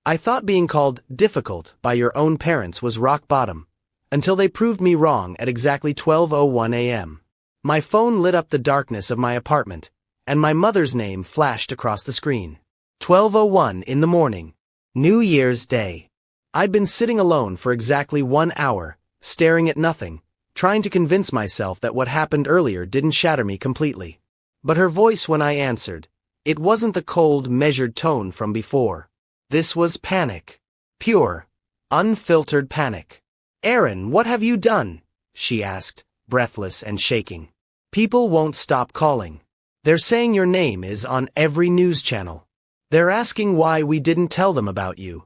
I thought being called difficult by your own parents was rock bottom, until they proved me wrong at exactly 12:01 a.m. My phone lit up the darkness of my apartment, and my mother's name flashed across the screen. 12:01 in the morning. New Year's Day. I'd been sitting alone for exactly 1 hour, staring at nothing, trying to convince myself that what happened earlier didn't shatter me completely. But her voice when I answered, it wasn't the cold, measured tone from before. This was panic. Pure, unfiltered panic. "Aaron, what have you done?" she asked, breathless and shaking. "People won't stop calling. They're saying your name is on every news channel. They're asking why we didn't tell them about you."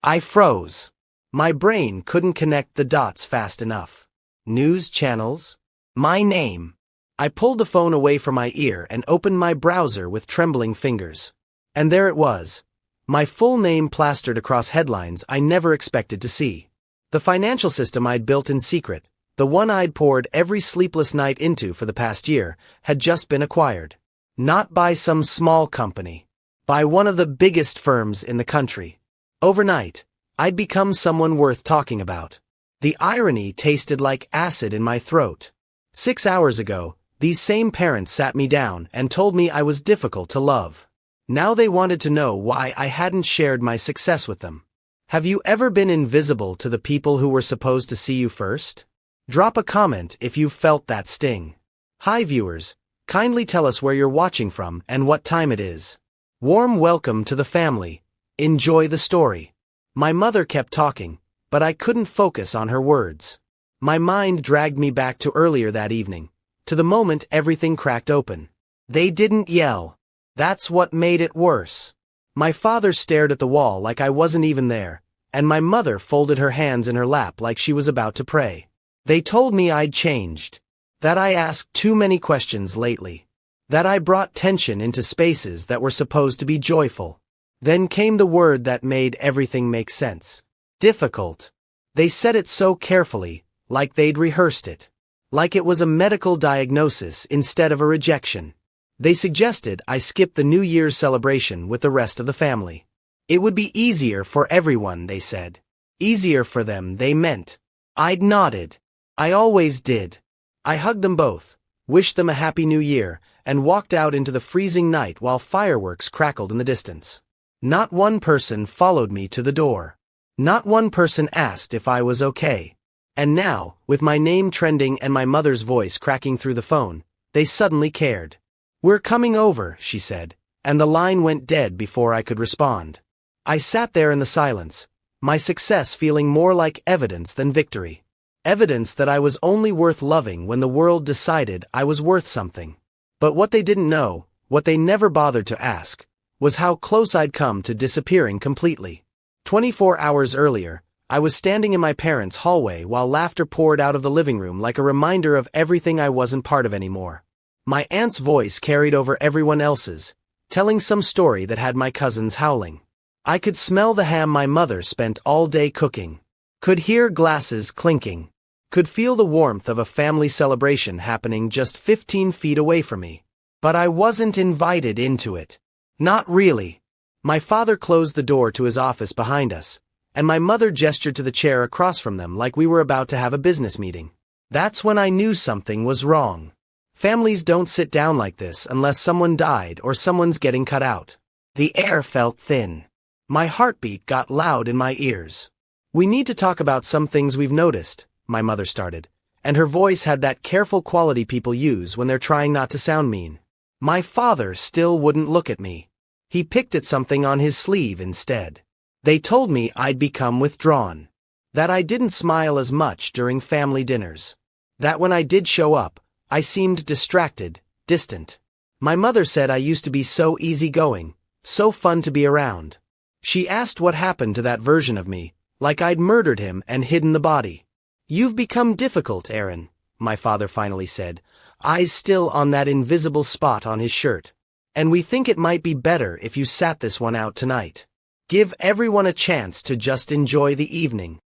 I froze. My brain couldn't connect the dots fast enough. News channels? My name. I pulled the phone away from my ear and opened my browser with trembling fingers. And there it was. My full name plastered across headlines I never expected to see. The financial system I'd built in secret, the one I'd poured every sleepless night into for the past year, had just been acquired. Not by some small company. By one of the biggest firms in the country. Overnight, I'd become someone worth talking about. The irony tasted like acid in my throat. 6 hours ago, these same parents sat me down and told me I was difficult to love. Now they wanted to know why I hadn't shared my success with them. Have you ever been invisible to the people who were supposed to see you first? Drop a comment if you've felt that sting. Hi viewers, kindly tell us where you're watching from and what time it is. Warm welcome to the family. Enjoy the story. My mother kept talking, but I couldn't focus on her words. My mind dragged me back to earlier that evening, to the moment everything cracked open. They didn't yell. That's what made it worse. My father stared at the wall like I wasn't even there, and my mother folded her hands in her lap like she was about to pray. They told me I'd changed. That I asked too many questions lately. That I brought tension into spaces that were supposed to be joyful. Then came the word that made everything make sense. Difficult. They said it so carefully, like they'd rehearsed it. Like it was a medical diagnosis instead of a rejection. They suggested I skip the New Year's celebration with the rest of the family. It would be easier for everyone, they said. Easier for them, they meant. I'd nodded. I always did. I hugged them both, wished them a happy new year, and walked out into the freezing night while fireworks crackled in the distance. Not one person followed me to the door. Not one person asked if I was okay. And now, with my name trending and my mother's voice cracking through the phone, they suddenly cared. "We're coming over," she said, and the line went dead before I could respond. I sat there in the silence, my success feeling more like evidence than victory. Evidence that I was only worth loving when the world decided I was worth something. But what they didn't know, what they never bothered to ask, was how close I'd come to disappearing completely. 24 hours earlier, I was standing in my parents' hallway while laughter poured out of the living room like a reminder of everything I wasn't part of anymore. My aunt's voice carried over everyone else's, telling some story that had my cousins howling. I could smell the ham my mother spent all day cooking. Could hear glasses clinking. Could feel the warmth of a family celebration happening just 15 feet away from me. But I wasn't invited into it. Not really. My father closed the door to his office behind us, and my mother gestured to the chair across from them like we were about to have a business meeting. That's when I knew something was wrong. Families don't sit down like this unless someone died or someone's getting cut out. The air felt thin. My heartbeat got loud in my ears. "We need to talk about some things we've noticed," my mother started, and her voice had that careful quality people use when they're trying not to sound mean. My father still wouldn't look at me. He picked at something on his sleeve instead. They told me I'd become withdrawn. That I didn't smile as much during family dinners. That when I did show up, I seemed distracted, distant. My mother said I used to be so easygoing, so fun to be around. She asked what happened to that version of me, like I'd murdered him and hidden the body. "You've become difficult, Aaron," my father finally said, eyes still on that invisible spot on his shirt. "And we think it might be better if you sat this one out tonight. Give everyone a chance to just enjoy the evening."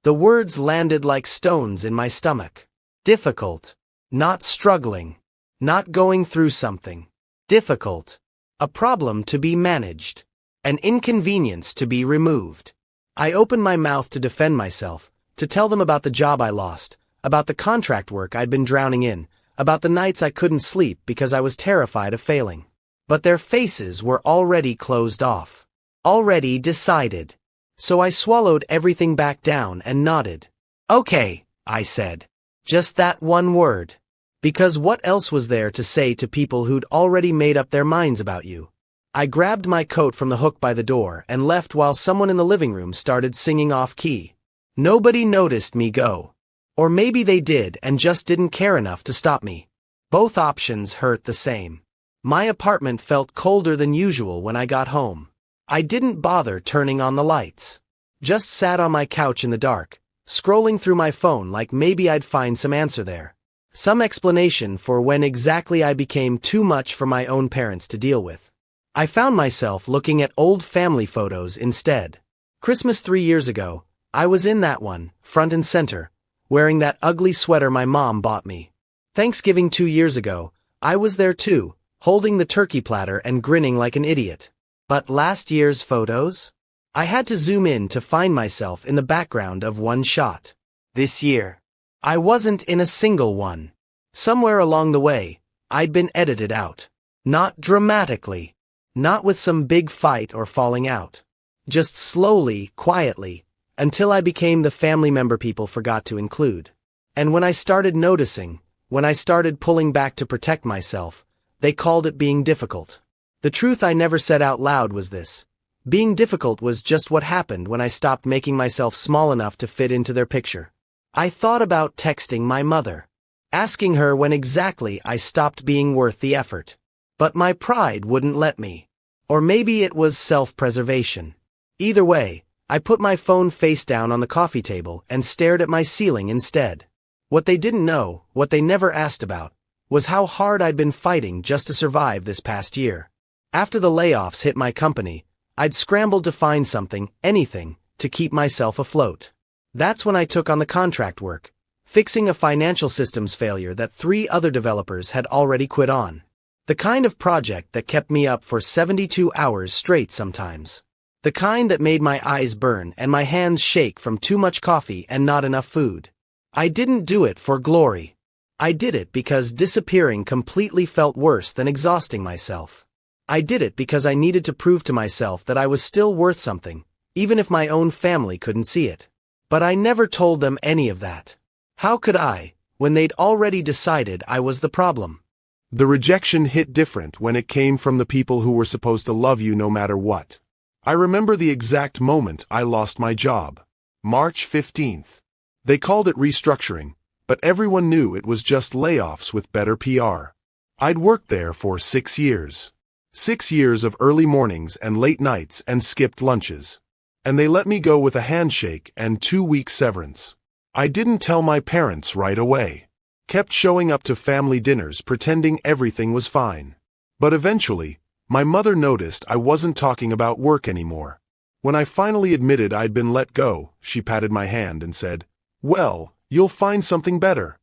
The words landed like stones in my stomach. Difficult. Not struggling. Not going through something. Difficult. A problem to be managed. An inconvenience to be removed. I opened my mouth to defend myself, to tell them about the job I lost, about the contract work I'd been drowning in, about the nights I couldn't sleep because I was terrified of failing. But their faces were already closed off. Already decided. So I swallowed everything back down and nodded. Okay, I said. Just that one word. Because what else was there to say to people who'd already made up their minds about you? I grabbed my coat from the hook by the door and left while someone in the living room started singing off-key. Nobody noticed me go. Or maybe they did and just didn't care enough to stop me. Both options hurt the same. My apartment felt colder than usual when I got home. I didn't bother turning on the lights. Just sat on my couch in the dark, scrolling through my phone like maybe I'd find some answer there. Some explanation for when exactly I became too much for my own parents to deal with. I found myself looking at old family photos instead. Christmas 3 years ago, I was in that one, front and center, wearing that ugly sweater my mom bought me. Thanksgiving 2 years ago, I was there too, holding the turkey platter and grinning like an idiot. But last year's photos? I had to zoom in to find myself in the background of one shot. This year, I wasn't in a single one. Somewhere along the way, I'd been edited out. Not dramatically. Not with some big fight or falling out. Just slowly, quietly, until I became the family member people forgot to include. And when I started noticing, when I started pulling back to protect myself, they called it being difficult. The truth I never said out loud was this. Being difficult was just what happened when I stopped making myself small enough to fit into their picture. I thought about texting my mother, asking her when exactly I stopped being worth the effort. But my pride wouldn't let me. Or maybe it was self-preservation. Either way, I put my phone face down on the coffee table and stared at my ceiling instead. What they didn't know, what they never asked about, was how hard I'd been fighting just to survive this past year. After the layoffs hit my company, I'd scrambled to find something, anything, to keep myself afloat. That's when I took on the contract work, fixing a financial systems failure that 3 other developers had already quit on. The kind of project that kept me up for 72 hours straight sometimes. The kind that made my eyes burn and my hands shake from too much coffee and not enough food. I didn't do it for glory. I did it because disappearing completely felt worse than exhausting myself. I did it because I needed to prove to myself that I was still worth something, even if my own family couldn't see it. But I never told them any of that. How could I, when they'd already decided I was the problem? The rejection hit different when it came from the people who were supposed to love you no matter what. I remember the exact moment I lost my job. March 15th. They called it restructuring, but everyone knew it was just layoffs with better PR. I'd worked there for 6 years. 6 years of early mornings and late nights and skipped lunches. And they let me go with a handshake and 2-week severance. I didn't tell my parents right away. Kept showing up to family dinners pretending everything was fine. But eventually, my mother noticed I wasn't talking about work anymore. When I finally admitted I'd been let go, she patted my hand and said, "Well, you'll find something better."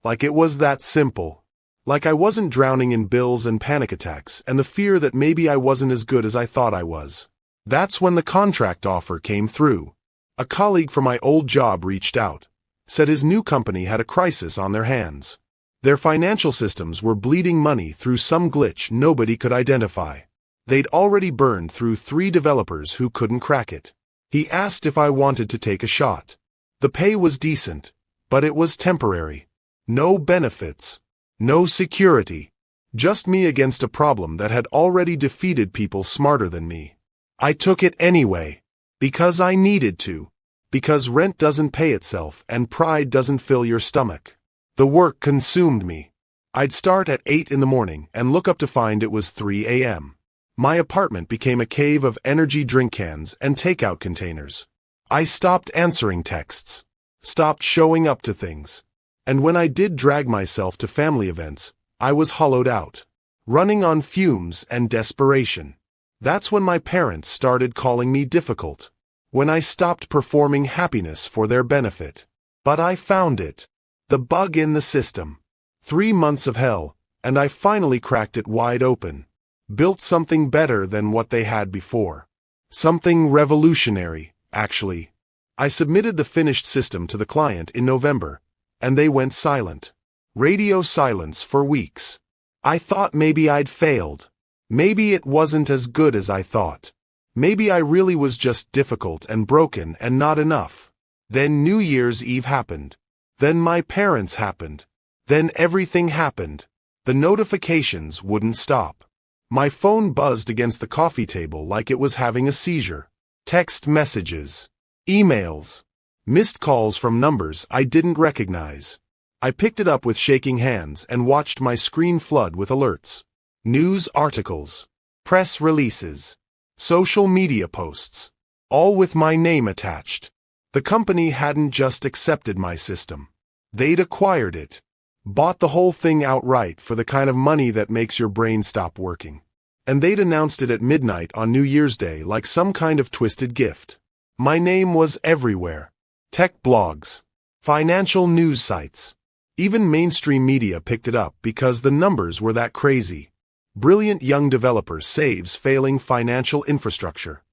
Like it was that simple. Like I wasn't drowning in bills and panic attacks and the fear that maybe I wasn't as good as I thought I was. That's when the contract offer came through. A colleague from my old job reached out. Said his new company had a crisis on their hands. Their financial systems were bleeding money through some glitch nobody could identify. They'd already burned through 3 developers who couldn't crack it. He asked if I wanted to take a shot. The pay was decent, but it was temporary. No benefits. No security. Just me against a problem that had already defeated people smarter than me. I took it anyway. Because I needed to. Because rent doesn't pay itself and pride doesn't fill your stomach. The work consumed me. I'd start at 8 in the morning and look up to find it was 3 a.m. My apartment became a cave of energy drink cans and takeout containers. I stopped answering texts. Stopped showing up to things. And when I did drag myself to family events, I was hollowed out. Running on fumes and desperation. That's when my parents started calling me difficult. When I stopped performing happiness for their benefit. But I found it. The bug in the system. 3 months of hell, and I finally cracked it wide open. Built something better than what they had before. Something revolutionary, actually. I submitted the finished system to the client in November, and they went silent. Radio silence for weeks. I thought maybe I'd failed. Maybe it wasn't as good as I thought. Maybe I really was just difficult and broken and not enough. Then New Year's Eve happened. Then my parents happened. Then everything happened. The notifications wouldn't stop. My phone buzzed against the coffee table like it was having a seizure. Text messages. Emails. Missed calls from numbers I didn't recognize. I picked it up with shaking hands and watched my screen flood with alerts. News articles. Press releases. Social media posts. All with my name attached. The company hadn't just accepted my system. They'd acquired it. Bought the whole thing outright for the kind of money that makes your brain stop working. And they'd announced it at midnight on New Year's Day like some kind of twisted gift. My name was everywhere. Tech blogs. Financial news sites. Even mainstream media picked it up because the numbers were that crazy. Brilliant young developer saves failing financial infrastructure.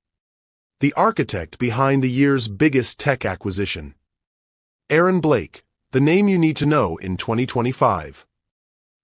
The architect behind the year's biggest tech acquisition. Aaron Blake, the name you need to know in 2025.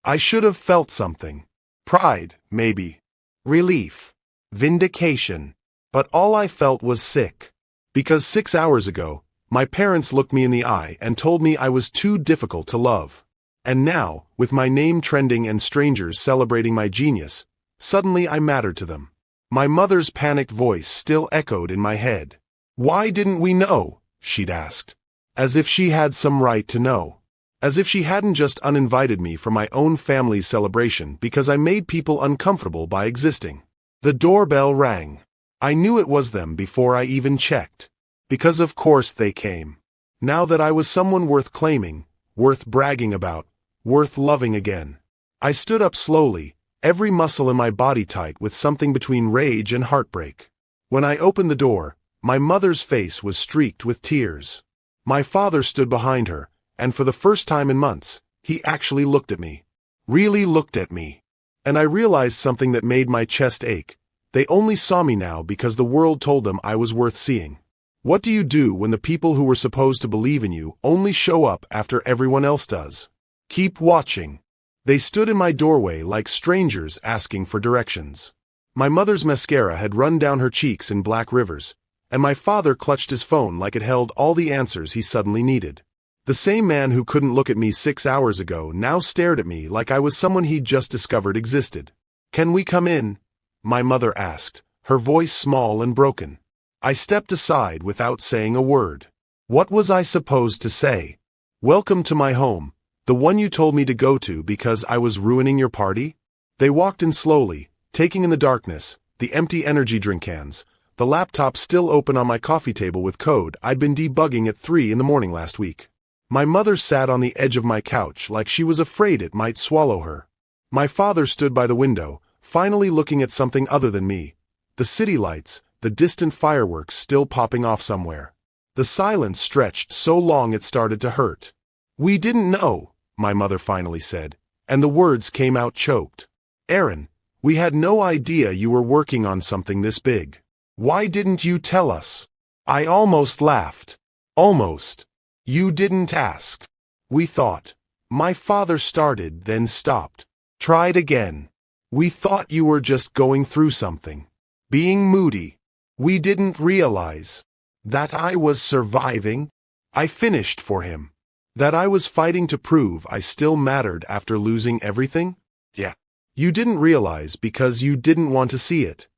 I should have felt something. Pride, maybe. Relief. Vindication. But all I felt was sick. Because 6 hours ago, my parents looked me in the eye and told me I was too difficult to love. And now, with my name trending and strangers celebrating my genius, suddenly I mattered to them. My mother's panicked voice still echoed in my head. Why didn't we know? She'd asked. As if she had some right to know. As if she hadn't just uninvited me for my own family's celebration because I made people uncomfortable by existing. The doorbell rang. I knew it was them before I even checked. Because of course they came. Now that I was someone worth claiming, worth bragging about, worth loving again. I stood up slowly, every muscle in my body tight with something between rage and heartbreak. When I opened the door, my mother's face was streaked with tears. My father stood behind her, and for the first time in months, he actually looked at me. Really looked at me. And I realized something that made my chest ache. They only saw me now because the world told them I was worth seeing. What do you do when the people who were supposed to believe in you only show up after everyone else does? Keep watching. They stood in my doorway like strangers asking for directions. My mother's mascara had run down her cheeks in black rivers, and my father clutched his phone like it held all the answers he suddenly needed. The same man who couldn't look at me 6 hours ago now stared at me like I was someone he'd just discovered existed. Can we come in? My mother asked, her voice small and broken. I stepped aside without saying a word. What was I supposed to say? Welcome to my home, the one you told me to go to because I was ruining your party? They walked in slowly, taking in the darkness, the empty energy drink cans, the laptop still open on my coffee table with code I'd been debugging at 3 in the morning last week. My mother sat on the edge of my couch like she was afraid it might swallow her. My father stood by the window, finally looking at something other than me. The city lights, the distant fireworks still popping off somewhere. The silence stretched so long it started to hurt. We didn't know, my mother finally said, and the words came out choked. Aaron, we had no idea you were working on something this big. Why didn't you tell us? I almost laughed. Almost. You didn't ask. We thought. My father started, then stopped. Tried again. We thought you were just going through something. Being moody. We didn't realize that I was surviving. I finished for him. That I was fighting to prove I still mattered after losing everything? Yeah. You didn't realize because you didn't want to see it.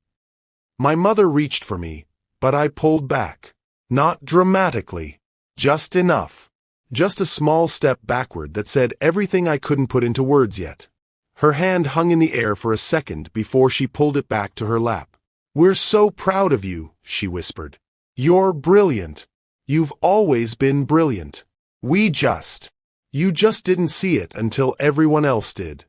My mother reached for me, but I pulled back. Not dramatically. Just enough. Just a small step backward that said everything I couldn't put into words yet. Her hand hung in the air for a second before she pulled it back to her lap. We're so proud of you, she whispered. You're brilliant. You've always been brilliant. You just didn't see it until everyone else did.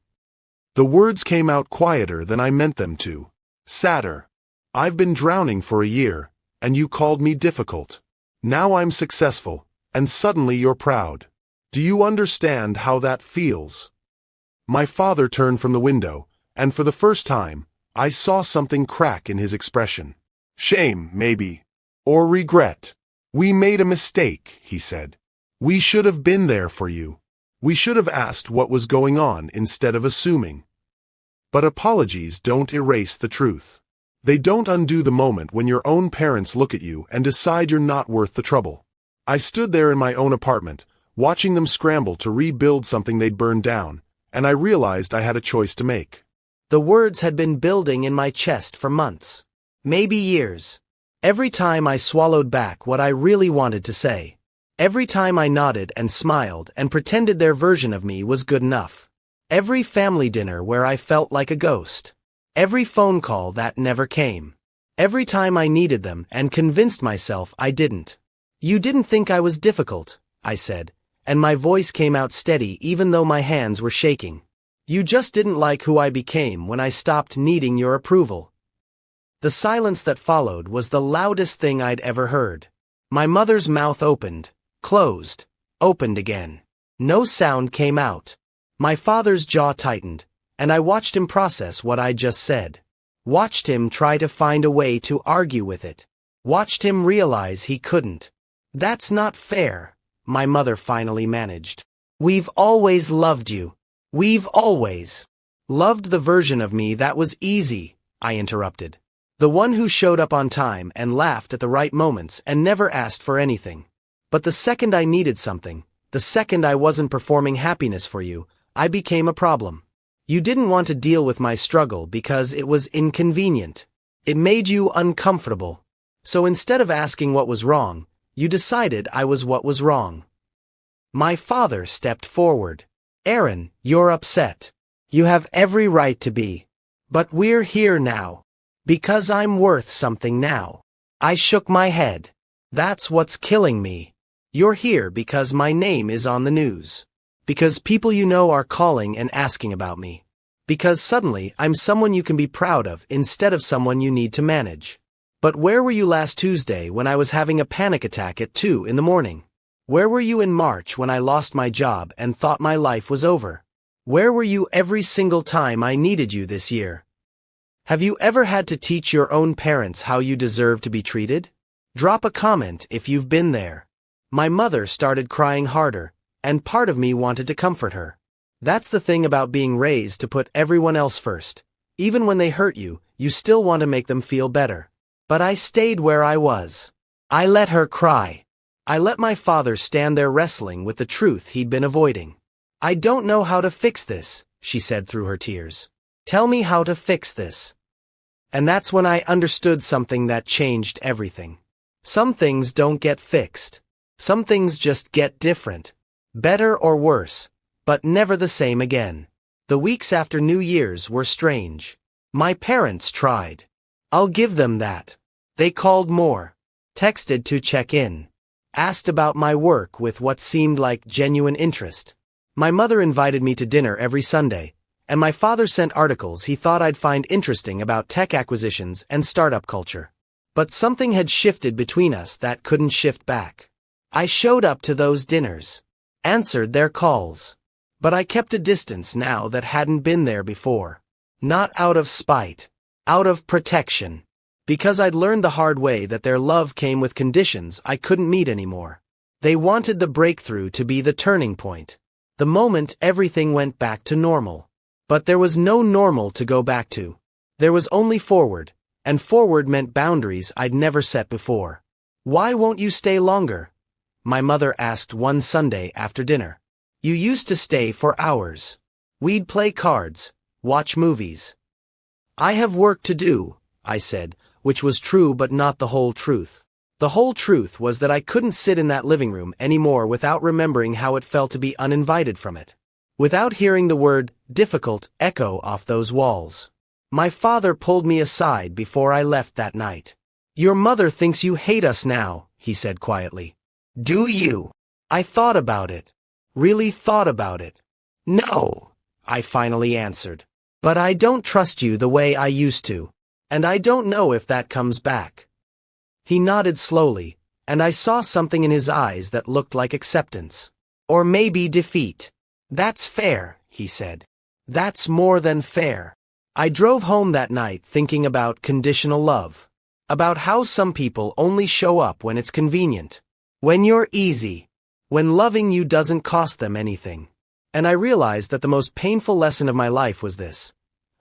The words came out quieter than I meant them to. Sadder. I've been drowning for a year, and you called me difficult. Now I'm successful, and suddenly you're proud. Do you understand how that feels? My father turned from the window, and for the first time, I saw something crack in his expression. Shame, maybe. Or regret. We made a mistake, he said. We should have been there for you. We should have asked what was going on instead of assuming. But apologies don't erase the truth. They don't undo the moment when your own parents look at you and decide you're not worth the trouble. I stood there in my own apartment, watching them scramble to rebuild something they'd burned down, and I realized I had a choice to make. The words had been building in my chest for months. Maybe years. Every time I swallowed back what I really wanted to say. Every time I nodded and smiled and pretended their version of me was good enough. Every family dinner where I felt like a ghost. Every phone call that never came. Every time I needed them and convinced myself I didn't. You didn't think I was difficult, I said, and my voice came out steady even though my hands were shaking. You just didn't like who I became when I stopped needing your approval. The silence that followed was the loudest thing I'd ever heard. My mother's mouth opened, closed, opened again. No sound came out. My father's jaw tightened, and I watched him process what I'd just said. Watched him try to find a way to argue with it. Watched him realize he couldn't. That's not fair, my mother finally managed. We've always loved you. We've always loved the version of me that was easy, I interrupted. The one who showed up on time and laughed at the right moments and never asked for anything. But the second I needed something, the second I wasn't performing happiness for you, I became a problem. You didn't want to deal with my struggle because it was inconvenient. It made you uncomfortable. So instead of asking what was wrong, you decided I was what was wrong. My father stepped forward. Aaron, you're upset. You have every right to be. But we're here now. Because I'm worth something now. I shook my head. That's what's killing me. You're here because my name is on the news. Because people you know are calling and asking about me. Because suddenly I'm someone you can be proud of instead of someone you need to manage. But where were you last Tuesday when I was having a panic attack at 2 in the morning? Where were you in March when I lost my job and thought my life was over? Where were you every single time I needed you this year? Have you ever had to teach your own parents how you deserve to be treated? Drop a comment if you've been there. My mother started crying harder, and part of me wanted to comfort her. That's the thing about being raised to put everyone else first. Even when they hurt you, you still want to make them feel better. But I stayed where I was. I let her cry. I let my father stand there wrestling with the truth he'd been avoiding. I don't know how to fix this, she said through her tears. Tell me how to fix this. And that's when I understood something that changed everything. Some things don't get fixed. Some things just get different. Better or worse, but never the same again. The weeks after New Year's were strange. My parents tried. I'll give them that. They called more. Texted to check in. Asked about my work with what seemed like genuine interest. My mother invited me to dinner every Sunday. And my father sent articles he thought I'd find interesting about tech acquisitions and startup culture. But something had shifted between us that couldn't shift back. I showed up to those dinners. Answered their calls. But I kept a distance now that hadn't been there before. Not out of spite. Out of protection. Because I'd learned the hard way that their love came with conditions I couldn't meet anymore. They wanted the breakthrough to be the turning point. The moment everything went back to normal. But there was no normal to go back to. There was only forward, and forward meant boundaries I'd never set before. Why won't you stay longer? My mother asked one Sunday after dinner. You used to stay for hours. We'd play cards, watch movies. I have work to do, I said, which was true but not the whole truth. The whole truth was that I couldn't sit in that living room anymore without remembering how it felt to be uninvited from it. Without hearing the word difficult echo off those walls. My father pulled me aside before I left that night. Your mother thinks you hate us now, he said quietly. Do you? I thought about it. Really thought about it. No, I finally answered. But I don't trust you the way I used to. And I don't know if that comes back. He nodded slowly, and I saw something in his eyes that looked like acceptance. Or maybe defeat. That's fair, he said. That's more than fair. I drove home that night thinking about conditional love. About how some people only show up when it's convenient. When you're easy. When loving you doesn't cost them anything. And I realized that the most painful lesson of my life was this.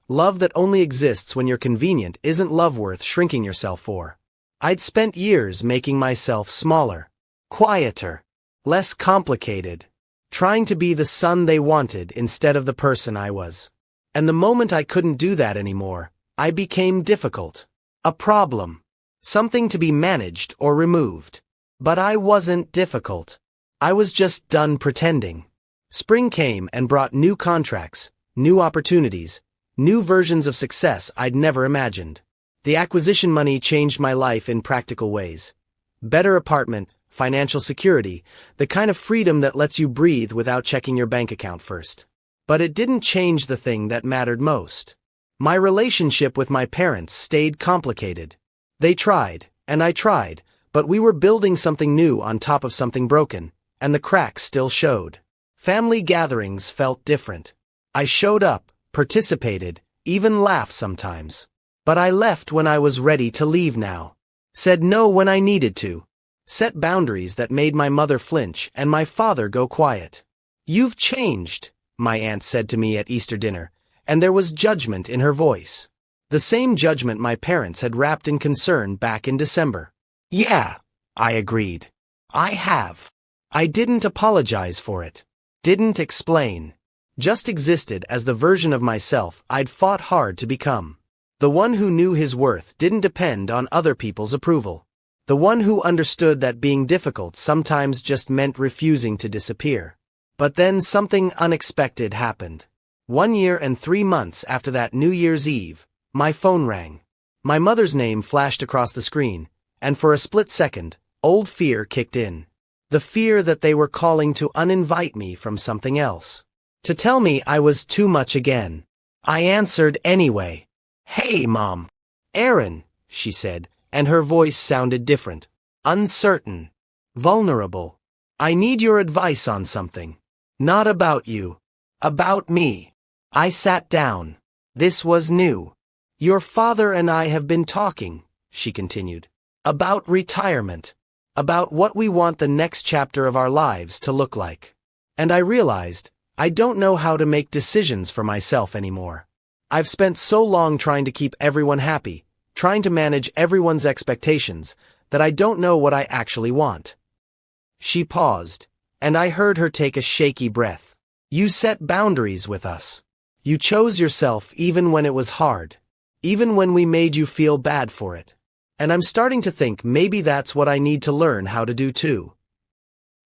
Love that only exists when you're convenient isn't love worth shrinking yourself for. I'd spent years making myself smaller, quieter, less complicated, trying to be the son they wanted instead of the person I was. And the moment I couldn't do that anymore, I became difficult. A problem. Something to be managed or removed. But I wasn't difficult. I was just done pretending. Spring came and brought new contracts, new opportunities, new versions of success I'd never imagined. The acquisition money changed my life in practical ways. Better apartment, financial security, the kind of freedom that lets you breathe without checking your bank account first. But it didn't change the thing that mattered most. My relationship with my parents stayed complicated. They tried, and I tried, but we were building something new on top of something broken, and the cracks still showed. Family gatherings felt different. I showed up, participated, even laughed sometimes. But I left when I was ready to leave now. Said no when I needed to. Set boundaries that made my mother flinch and my father go quiet. "You've changed," my aunt said to me at Easter dinner, and there was judgment in her voice. The same judgment my parents had wrapped in concern back in December. "Yeah," I agreed. "I have." I didn't apologize for it. Didn't explain. Just existed as the version of myself I'd fought hard to become. The one who knew his worth didn't depend on other people's approval. The one who understood that being difficult sometimes just meant refusing to disappear. But then something unexpected happened. 1 year and 3 months after that New Year's Eve, my phone rang. My mother's name flashed across the screen, and for a split second, old fear kicked in. The fear that they were calling to uninvite me from something else. To tell me I was too much again. I answered anyway. "Hey, Mom." "Aaron," she said, and her voice sounded different. Uncertain. Vulnerable. "I need your advice on something. Not about you. About me." I sat down. This was new. "Your father and I have been talking," she continued. "About retirement. About what we want the next chapter of our lives to look like. And I realized, I don't know how to make decisions for myself anymore. I've spent so long trying to keep everyone happy, trying to manage everyone's expectations, that I don't know what I actually want." She paused, and I heard her take a shaky breath. "You set boundaries with us. You chose yourself even when it was hard. Even when we made you feel bad for it. And I'm starting to think maybe that's what I need to learn how to do too."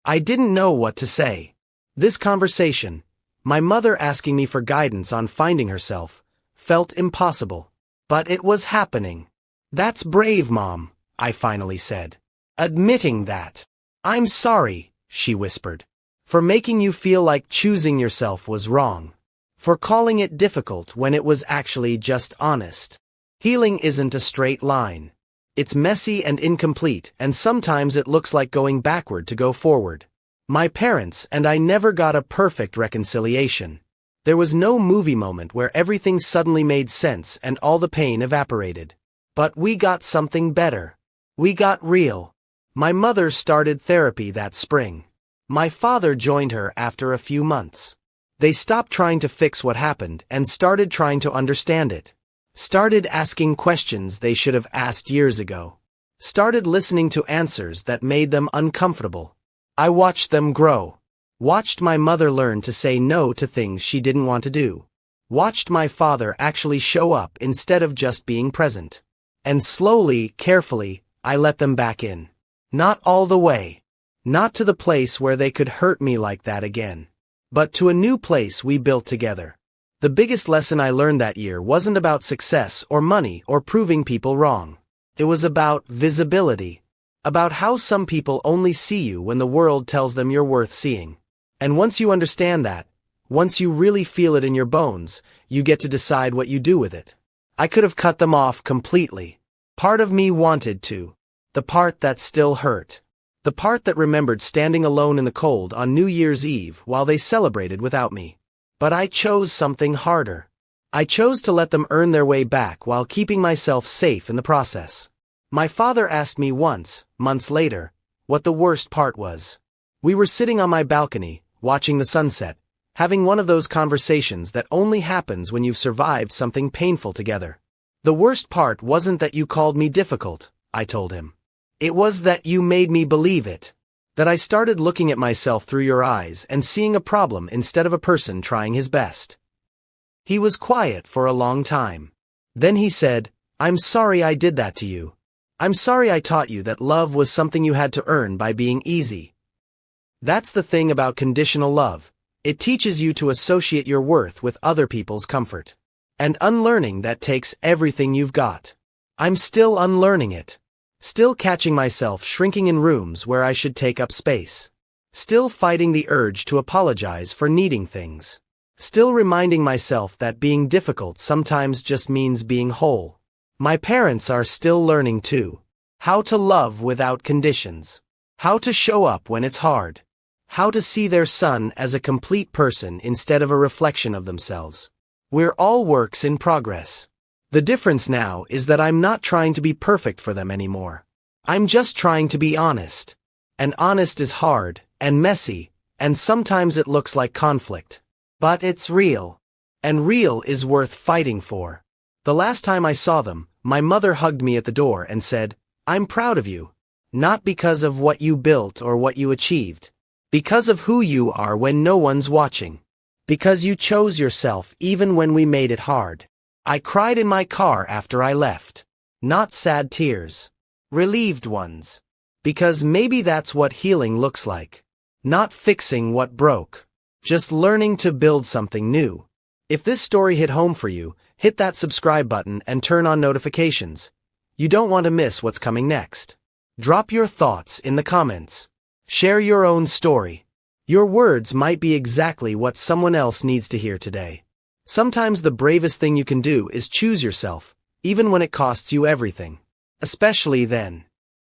I didn't know what to say. This conversation, my mother asking me for guidance on finding herself, felt impossible. But it was happening. "That's brave, Mom," I finally said. "Admitting that." "I'm sorry," she whispered. "For making you feel like choosing yourself was wrong. For calling it difficult when it was actually just honest. Healing isn't a straight line. It's messy and incomplete, and sometimes it looks like going backward to go forward. My parents and I never got a perfect reconciliation. There was no movie moment where everything suddenly made sense and all the pain evaporated. But we got something better. We got real. My mother started therapy that spring. My father joined her after a few months. They stopped trying to fix what happened and started trying to understand it. Started asking questions they should have asked years ago. Started listening to answers that made them uncomfortable. I watched them grow. Watched my mother learn to say no to things she didn't want to do. Watched my father actually show up instead of just being present. And slowly, carefully, I let them back in. Not all the way. Not to the place where they could hurt me like that again. But to a new place we built together. The biggest lesson I learned that year wasn't about success or money or proving people wrong. It was about visibility. About how some people only see you when the world tells them you're worth seeing. And once you understand that, once you really feel it in your bones, you get to decide what you do with it. I could have cut them off completely. Part of me wanted to. The part that still hurt. The part that remembered standing alone in the cold on New Year's Eve while they celebrated without me. But I chose something harder. I chose to let them earn their way back while keeping myself safe in the process. My father asked me once, months later, what the worst part was. We were sitting on my balcony, watching the sunset, having one of those conversations that only happens when you've survived something painful together. The worst part wasn't that you called me difficult, I told him. It was that you made me believe it. That I started looking at myself through your eyes and seeing a problem instead of a person trying his best. He was quiet for a long time. Then he said, "I'm sorry I did that to you. I'm sorry I taught you that love was something you had to earn by being easy." That's the thing about conditional love. It teaches you to associate your worth with other people's comfort. And unlearning that takes everything you've got. I'm still unlearning it. Still catching myself shrinking in rooms where I should take up space. Still fighting the urge to apologize for needing things. Still reminding myself that being difficult sometimes just means being whole. My parents are still learning too. How to love without conditions. How to show up when it's hard. How to see their son as a complete person instead of a reflection of themselves. We're all works in progress. The difference now is that I'm not trying to be perfect for them anymore. I'm just trying to be honest. And honest is hard, and messy, and sometimes it looks like conflict. But it's real. And real is worth fighting for. The last time I saw them, my mother hugged me at the door and said, "I'm proud of you. Not because of what you built or what you achieved. Because of who you are when no one's watching. Because you chose yourself even when we made it hard." I cried in my car after I left. Not sad tears. Relieved ones. Because maybe that's what healing looks like. Not fixing what broke. Just learning to build something new. If this story hit home for you, hit that subscribe button and turn on notifications. You don't want to miss what's coming next. Drop your thoughts in the comments. Share your own story. Your words might be exactly what someone else needs to hear today. Sometimes the bravest thing you can do is choose yourself, even when it costs you everything. Especially then.